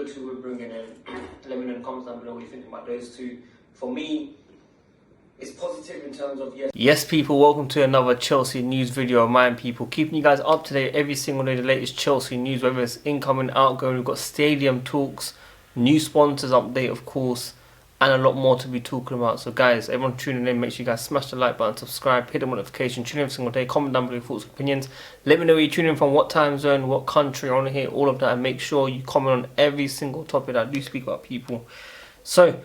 other two we're bringing in, let me know in the comments down below what you think about those two. For me, it's positive in terms of yes people, welcome to another Chelsea news video of mine, people, keeping you guys up to date every single day, the latest Chelsea news, whether it's incoming, outgoing. We've got stadium talks, new sponsors update of course, and a lot more to be talking about. So guys, everyone tuning in, make sure you guys smash the like button, subscribe, hit the notification, tune in every single day, comment down below your thoughts and opinions. Let me know where you're tuning in from, what time zone, what country. I want to hear all of that, and make sure you comment on every single topic that I do speak about, people. So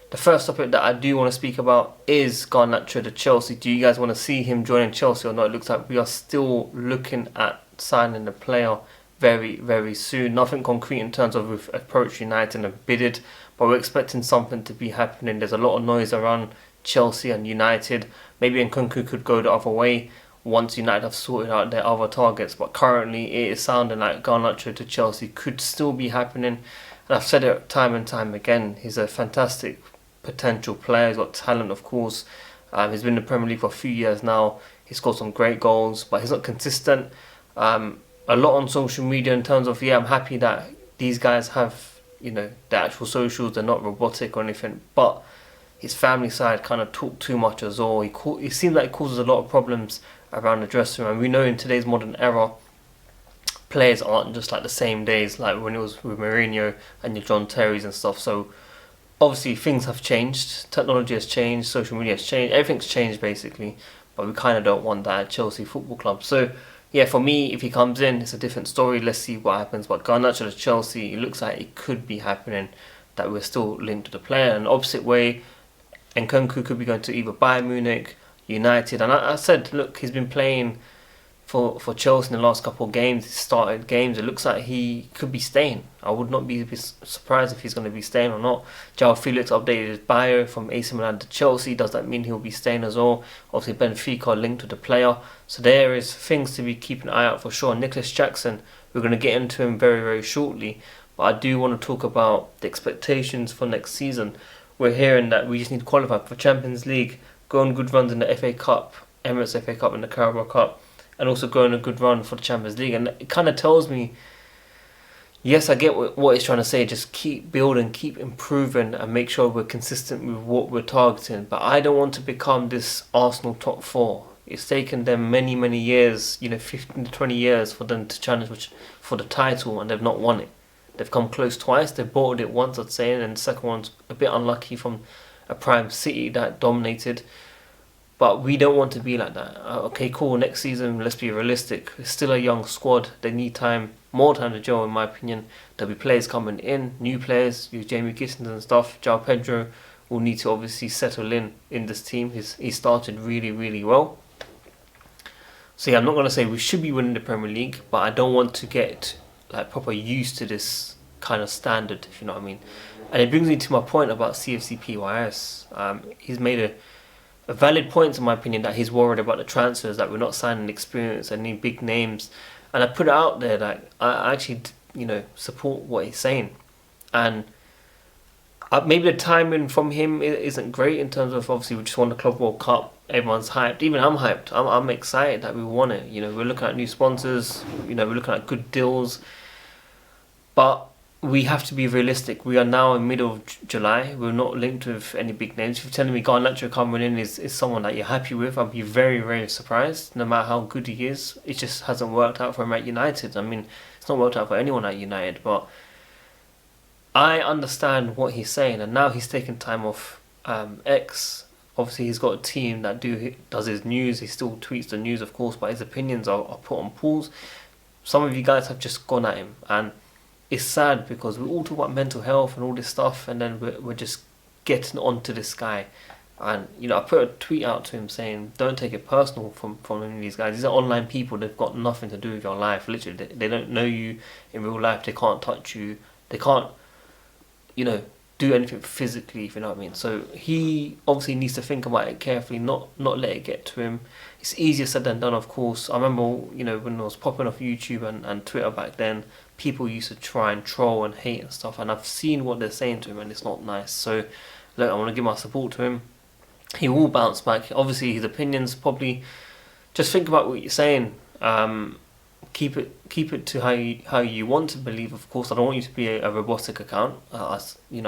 the first topic that I do want to speak about is Garnacho to Chelsea. Do you guys want to see him joining Chelsea or not? It looks like we are still looking at signing the player very, very soon. Nothing concrete in terms of we've approached United and bidded, but we're expecting something to be happening. There's a lot of noise around Chelsea and United. Maybe Nkunku could go the other way once United have sorted out their other targets, but currently it is sounding like Garnacho to Chelsea could still be happening. And I've said it time and time again, he's a fantastic potential player. He's got talent, of course. He's been in the Premier League for a few years now. He's scored some great goals, but he's not consistent. A lot on social media in terms of, I'm happy that these guys have, the actual socials. They're not robotic or anything, but his family side kind of talk too much as well. He seems like it causes a lot of problems around the dressing room. And we know in today's modern era, players aren't just like the same days like when it was with Mourinho and your John Terrys and stuff. So obviously things have changed, technology has changed, social media has changed, everything's changed basically, but we kind of don't want that at Chelsea Football Club. So for me, if he comes in, it's a different story. Let's see what happens. But Garnacho to Chelsea, it looks like it could be happening, that we're still linked to the player. And opposite way, Nkunku could be going to either Bayern Munich, United. And I said, look, he's been playing for Chelsea in the last couple of games. He started games. It looks like he could be staying. I would not be surprised if he's going to be staying or not. João Felix updated his bio from AC Milan to Chelsea. Does that mean he'll be staying as well? Obviously Benfica linked to the player. So there is things to be keeping an eye out for sure. Nicholas Jackson, we're going to get into him very, very shortly. But I do want to talk about the expectations for next season. We're hearing that we just need to qualify for Champions League, go on good runs in the FA Cup, Emirates FA Cup and the Carabao Cup, and also go on a good run for the Champions League. And it kind of tells me, yes, I get what he's trying to say. Just keep building, keep improving, and make sure we're consistent with what we're targeting. But I don't want to become this Arsenal top four. It's taken them many, many years, 15 to 20 years for them to challenge for the title, and they've not won it. They've come close twice. They've bottled it once, I'd say, and the second one's a bit unlucky from a prime City that dominated. But we don't want to be like that. Okay, cool, next season, let's be realistic. It's still a young squad. They need time, more time to gel, in my opinion. There'll be players coming in, new players, Jamie Gissons and stuff. João Pedro will need to obviously settle in this team. He started really, really well. So I'm not going to say we should be winning the Premier League, but I don't want to get like proper used to this kind of standard, if you know what I mean. And it brings me to my point about CFCPYS. He's made a valid point, in my opinion, that he's worried about the transfers, that we're not signing experience and any big names. And I put it out there that I actually, support what he's saying. And maybe the timing from him isn't great in terms of, obviously, we just won the Club World Cup. Everyone's hyped. Even I'm hyped. I'm excited that we won it. We're looking at new sponsors. We're looking at good deals. But we have to be realistic. We are now in middle of July. We're not linked with any big names. If you're telling me Garnacho coming in is someone that you're happy with, I'll be very, very surprised. No matter how good he is, it just hasn't worked out for him at United. I mean, it's not worked out for anyone at United, but I understand what he's saying. And now he's taking time off X. Obviously, he's got a team that does his news. He still tweets the news, of course, but his opinions are put on pause. Some of you guys have just gone at him, and it's sad because we all talk about mental health and all this stuff, and then we're just getting onto this guy. And I put a tweet out to him saying, don't take it personal from any of these guys. These are online people. They've got nothing to do with your life. Literally, they don't know you in real life. They can't touch you. They can't, do anything physically, if you know what I mean. So he obviously needs to think about it carefully, not let it get to him. It's easier said than done, of course. I remember, when I was popping off YouTube and Twitter back then, people used to try and troll and hate and stuff, and I've seen what they're saying to him, and it's not nice. So look, I want to give my support to him. He will bounce back. Obviously, his opinions probably, just think about what you're saying. keep it to how you want to believe. Of course, I don't want you to be a robotic account. I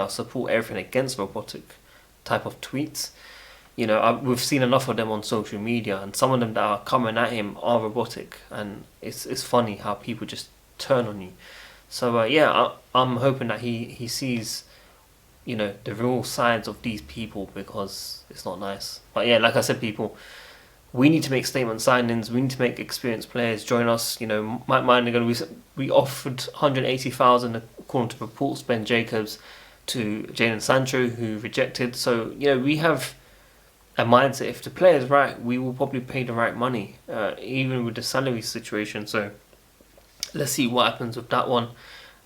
support everything against robotic type of tweets. We've seen enough of them on social media, and some of them that are coming at him are robotic, and it's funny how people just turn on you. So I'm hoping that he sees the real sides of these people, because it's not nice. But yeah, like I said, people, we need to make statement signings. We need to make experienced players join us. Mike Minigan, we offered 180,000 according to reports, Ben Jacobs, to Jadon Sancho, who rejected. So we have a mindset, if the player is right, we will probably pay the right money, even with the salary situation. So let's see what happens with that one.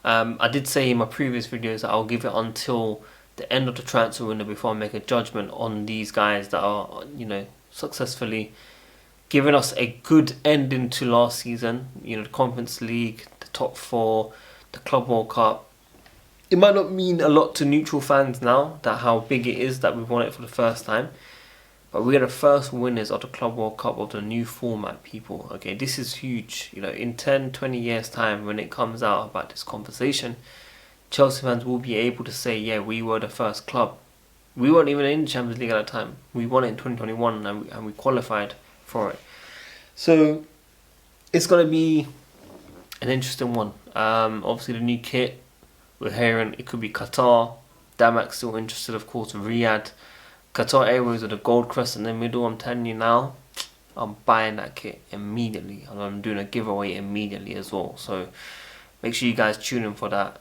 I did say in my previous videos that I'll give it until the end of the transfer window before I make a judgment on these guys that are, successfully giving us a good ending to last season. The Conference League, the top 4, the Club World Cup. It might not mean a lot to neutral fans now, that how big it is that we've won it for the first time. But we are the first winners of the Club World Cup of the new format, people. Okay, this is huge. In 10, 20 years' time, when it comes out about this conversation, Chelsea fans will be able to say, yeah, we were the first club. We weren't even in the Champions League at that time. We won it in 2021, and we qualified for it. So it's going to be an interesting one. Obviously, the new kit, we're hearing it could be Qatar. Damak's still interested, of course, Riyadh. Qatar Airways with a gold crest in the middle. I'm telling you now, I'm buying that kit immediately, and I'm doing a giveaway immediately as well. So make sure you guys tune in for that.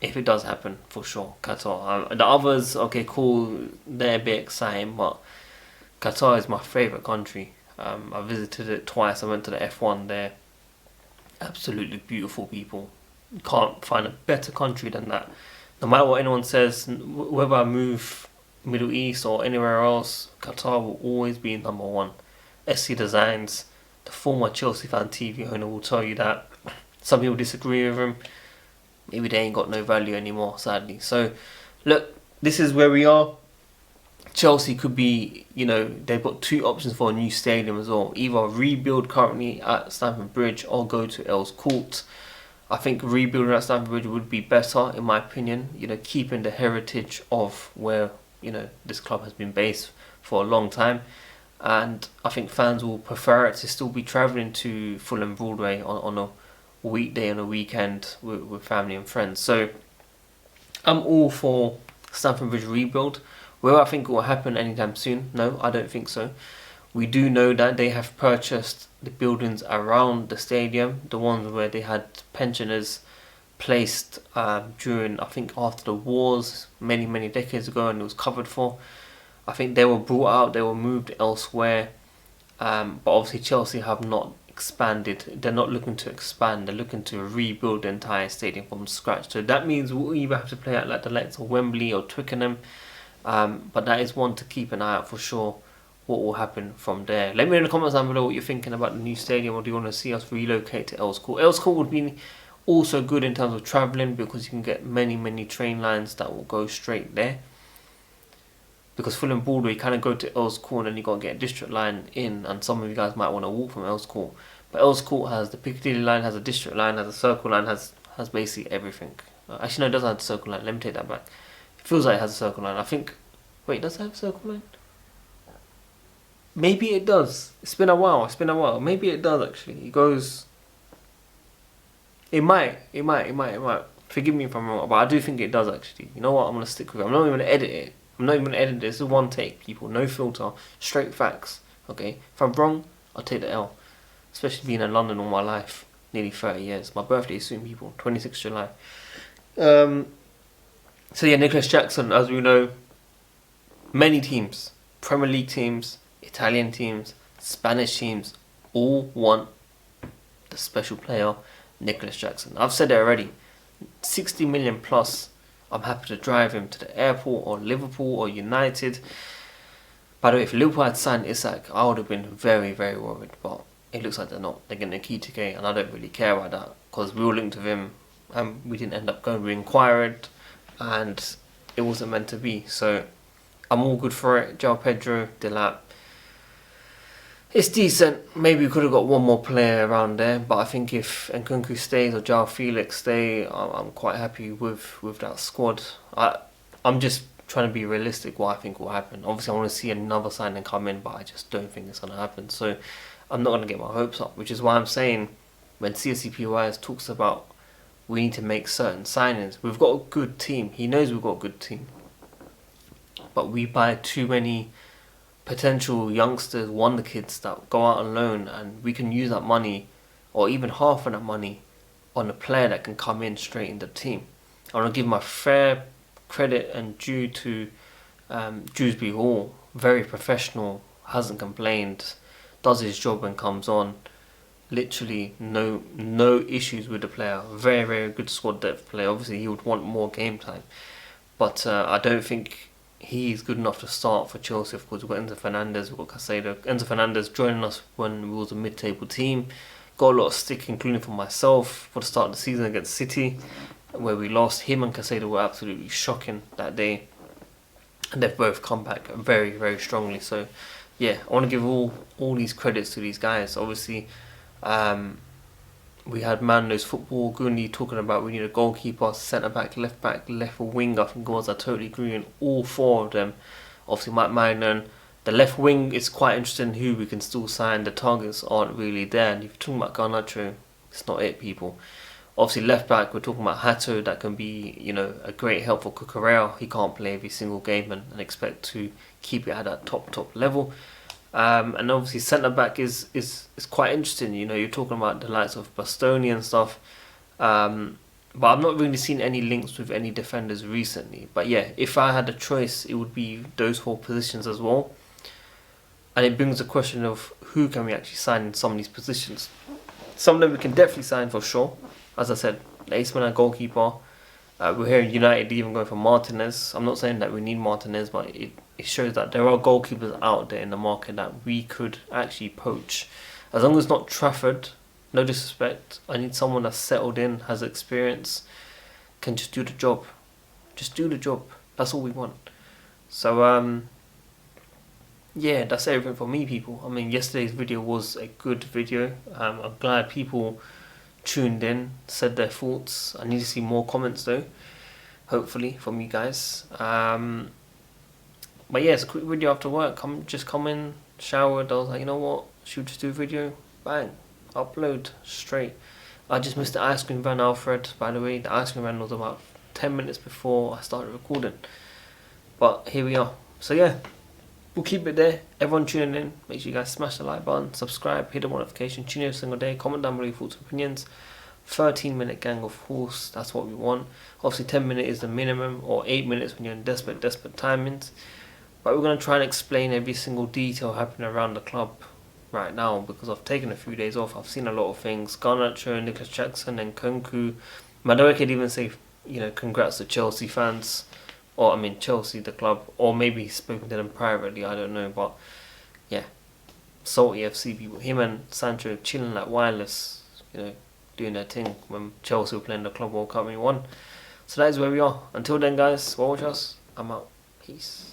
If it does happen, for sure, Qatar. The others, okay, cool, they're a bit exciting, but Qatar is my favourite country. I visited it twice. I went to the F1 there. Absolutely beautiful people. You can't find a better country than that. No matter what anyone says, whether I move Middle East or anywhere else, Qatar will always be number one. SC Designs, the former Chelsea fan TV owner, will tell you that. Some people disagree with him. Maybe they ain't got no value anymore, sadly. So, look, this is where we are. Chelsea could be, they've got 2 options for a new stadium as well. Either rebuild currently at Stamford Bridge or go to Earls Court. I think rebuilding at Stamford Bridge would be better, in my opinion. Keeping the heritage of where this club has been based for a long time, and I think fans will prefer it to still be travelling to Fulham Broadway on a weekday, on a weekend with family and friends. So I'm all for Stamford Bridge rebuild. Will I think it will happen anytime soon? No, I don't think so. We do know that they have purchased the buildings around the stadium, the ones where they had pensioners placed during, I think, after the wars many decades ago, and it was covered for. I think they were brought out, they were moved elsewhere, but obviously Chelsea have not expanded. They're not looking to expand, they're looking to rebuild the entire stadium from scratch. So that means we'll either have to play at like the likes of Wembley or Twickenham, but that is one to keep an eye out for sure, what will happen from there. Let me know in the comments down below what you're thinking about the new stadium, or do you want to see us relocate to Earls Court? Earls Court would be also good in terms of travelling, because you can get many train lines that will go straight there. Because Fulham Broadway, you kind of go to Earls Court and you got to get a district line in, and some of you guys might want to walk from Earls Court. But Earls Court has the Piccadilly line, has a district line, has a circle line, has basically everything. Actually no, it doesn't have a circle line, let me take that back. It feels like it has a circle line. I think, wait, does it have a circle line? Maybe it does. It's been a while. Maybe it does actually. It goes... It might. Forgive me if I'm wrong, but I do think it does actually. You know what? I'm going to stick with it. I'm not even going to edit it. This is one take, people. No filter. Straight facts. Okay? If I'm wrong, I'll take the L. Especially being in London all my life. Nearly 30 years. My birthday is soon, people. 26th July. So yeah, Nicholas Jackson, as we know, many teams. Premier League teams, Italian teams, Spanish teams, all want the special player Nicholas Jackson. I've said it already. 60 million plus. I'm happy to drive him to the airport, or Liverpool or United. By the way, if Liverpool had signed Isak, I would have been very worried. But it looks like they're not. They're getting Ekitike, and I don't really care about that, because we were linked with him and we didn't end up going. We inquired and it wasn't meant to be. So I'm all good for it. João Pedro, Delap. It's decent. Maybe we could have got one more player around there, but I think if Nkunku stays or João Felix stay, I'm quite happy with that squad. I'm just trying to be realistic what I think will happen. Obviously, I want to see another signing come in, but I just don't think it's going to happen. So I'm not going to get my hopes up, which is why I'm saying when CSCPYS talks about we need to make certain signings, we've got a good team. He knows we've got a good team, but we buy too many potential youngsters, wonder kids that go out on loan, and we can use that money, or even half of that money, on a player that can come in straight in the team. I want to give my fair credit and due to Dewsbury Hall. Very professional, hasn't complained, does his job and comes on. Literally no issues with the player. Very, very good squad depth player. Obviously he would want more game time, but I don't think he's good enough to start for Chelsea. Of course, we've got Enzo Fernandez, we've got Caicedo. Enzo Fernandez joining us when we was a mid-table team. Got a lot of stick, including from myself, for the start of the season against City, where we lost. Him and Caicedo were absolutely shocking that day, and they've both come back very, very strongly. So yeah, I want to give all these credits to these guys. Obviously, we had Mando's Football Goonie talking about we need a goalkeeper, centre back, left wing. I think it was. I totally agree on all four of them. Obviously, Mike Magnan. The left wing is quite interesting who we can still sign. The targets aren't really there. And if you're talking about Garnacho, it's not it, people. Obviously, left back, we're talking about Hato. That can be, a great help for Cucurella. He can't play every single game and expect to keep it at that top level. And obviously centre back is quite interesting. You're talking about the likes of Bastoni and stuff, but I've not really seen any links with any defenders recently. But yeah, if I had a choice, it would be those four positions as well. And it brings the question of who can we actually sign in some of these positions. Some of them we can definitely sign for sure. As I said, the ace-man and goalkeeper. We're hearing United even going for Martinez. I'm not saying that we need Martinez, but it shows that there are goalkeepers out there in the market that we could actually poach. As long as it's not Trafford, no disrespect, I need someone that's settled in, has experience, can just do the job. Just do the job. That's all we want. So, yeah, that's everything for me, people. I mean, yesterday's video was a good video. I'm glad people tuned in, said their thoughts. I need to see more comments though, hopefully, from you guys. But yeah, it's a quick video after work. Just come in, showered. I was like, you know what? Should we just do a video? Bang, upload straight. I just missed the ice cream van, Alfred. By the way, the ice cream van was about 10 minutes before I started recording. But here we are. So yeah, we'll keep it there. Everyone tuning in, make sure you guys smash the like button, subscribe, hit the notification, tune in every single day, comment down below your thoughts and opinions. 13-minute gang, of course, that's what we want. Obviously 10 minutes is the minimum, or 8 minutes when you're in desperate timings. But we're going to try and explain every single detail happening around the club right now, because I've taken a few days off. I've seen a lot of things. Garnacho, Nicholas Jackson and Nkunku. Madoka could even say, congrats to Chelsea fans. Or, Chelsea, the club. Or maybe he's spoken to them privately, I don't know. But, yeah. Salty FC people. Him and Sancho chilling like wireless, doing their thing when Chelsea were playing the Club World Cup and we won. So that is where we are. Until then, guys, WorldWideChels, I'm out. Peace.